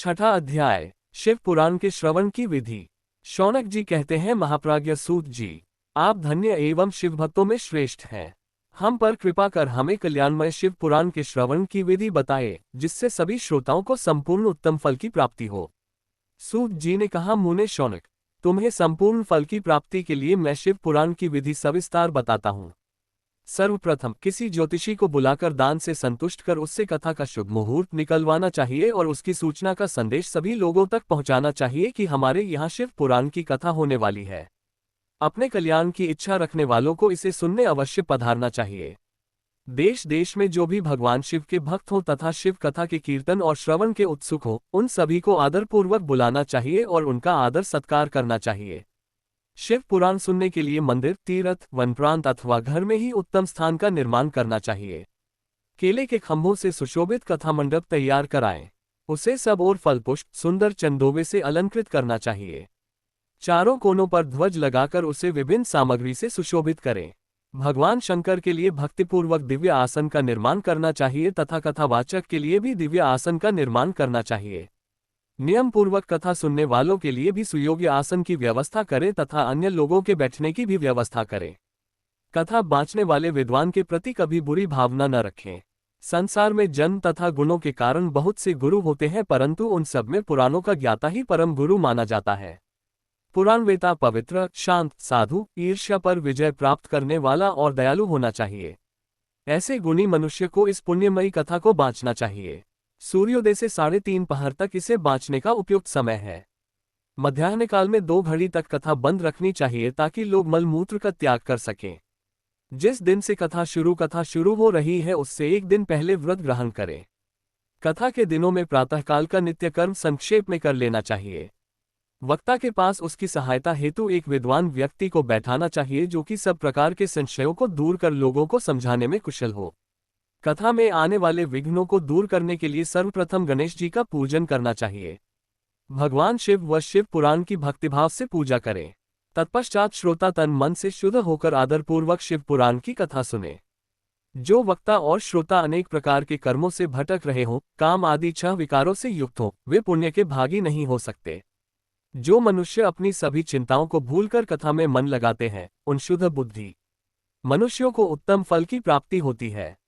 छठा अध्याय, शिव पुराण के श्रवण की विधि। शौनक जी कहते हैं, महाप्राज्ञ सूत जी, आप धन्य एवं शिव भक्तों में श्रेष्ठ हैं। हम पर कृपा कर हमें कल्याणमय शिव पुराण के श्रवण की विधि बताए, जिससे सभी श्रोताओं को संपूर्ण उत्तम फल की प्राप्ति हो। सूत जी ने कहा, मुने शौनक, तुम्हें संपूर्ण फल की प्राप्ति के लिए मैं शिव पुराण की विधि सविस्तार बताता हूँ। सर्वप्रथम किसी ज्योतिषी को बुलाकर दान से संतुष्ट कर उससे कथा का शुभ मुहूर्त निकलवाना चाहिए और उसकी सूचना का संदेश सभी लोगों तक पहुंचाना चाहिए कि हमारे यहाँ शिव पुराण की कथा होने वाली है। अपने कल्याण की इच्छा रखने वालों को इसे सुनने अवश्य पधारना चाहिए। देश देश में जो भी भगवान शिव के भक्त हों तथा शिव कथा के कीर्तन और श्रवण के उत्सुक हों, उन सभी को आदरपूर्वक बुलाना चाहिए और उनका आदर सत्कार करना चाहिए। शिव पुराण सुनने के लिए मंदिर, तीर्थ, वन प्रांत अथवा घर में ही उत्तम स्थान का निर्माण करना चाहिए। केले के खंभों से सुशोभित कथा मंडप तैयार कराएं। उसे सब और फल पुष्प सुंदर चंदोवे से अलंकृत करना चाहिए। चारों कोनों पर ध्वज लगाकर उसे विभिन्न सामग्री से सुशोभित करें। भगवान शंकर के लिए भक्तिपूर्वक दिव्य आसन का निर्माण करना चाहिए तथा कथावाचक के लिए भी दिव्य आसन का निर्माण करना चाहिए। नियम पूर्वक कथा सुनने वालों के लिए भी सुयोग्य आसन की व्यवस्था करें तथा अन्य लोगों के बैठने की भी व्यवस्था करें। कथा बाँचने वाले विद्वान के प्रति कभी बुरी भावना न रखें। संसार में जन्म तथा गुणों के कारण बहुत से गुरु होते हैं, परंतु उन सब में पुराणों का ज्ञाता ही परम गुरु माना जाता है। पुराण वेता पवित्र, शांत, साधु, ईर्ष्या पर विजय प्राप्त करने वाला और दयालु होना चाहिए। ऐसे गुणी मनुष्य को इस पुण्यमयी कथा को बाँचना चाहिए। सूर्योदय से 3:30 पहर तक इसे बाँचने का उपयुक्त समय है। मध्याह्न काल में 2 घड़ी तक कथा बंद रखनी चाहिए ताकि लोग मलमूत्र का त्याग कर सकें। जिस दिन से कथा शुरू हो रही है उससे एक दिन पहले व्रत ग्रहण करें। कथा के दिनों में प्रातःकाल का नित्य कर्म संक्षेप में कर लेना चाहिए। वक्ता के पास उसकी सहायता हेतु एक विद्वान व्यक्ति को बैठाना चाहिए जो कि सब प्रकार के संशयों को दूर कर लोगों को समझाने में कुशल हो। कथा में आने वाले विघ्नों को दूर करने के लिए सर्वप्रथम गणेश जी का पूजन करना चाहिए। भगवान शिव व शिव पुराण की भक्तिभाव से पूजा करें। तत्पश्चात श्रोता तन मन से शुद्ध होकर आदरपूर्वक शिव पुराण की कथा सुने। जो वक्ता और श्रोता अनेक प्रकार के कर्मों से भटक रहे हों, काम आदि 6 विकारों से युक्त हों, वे पुण्य के भागी नहीं हो सकते। जो मनुष्य अपनी सभी चिंताओं को भूलकर कथा में मन लगाते हैं, उन शुद्ध बुद्धि मनुष्यों को उत्तम फल की प्राप्ति होती है।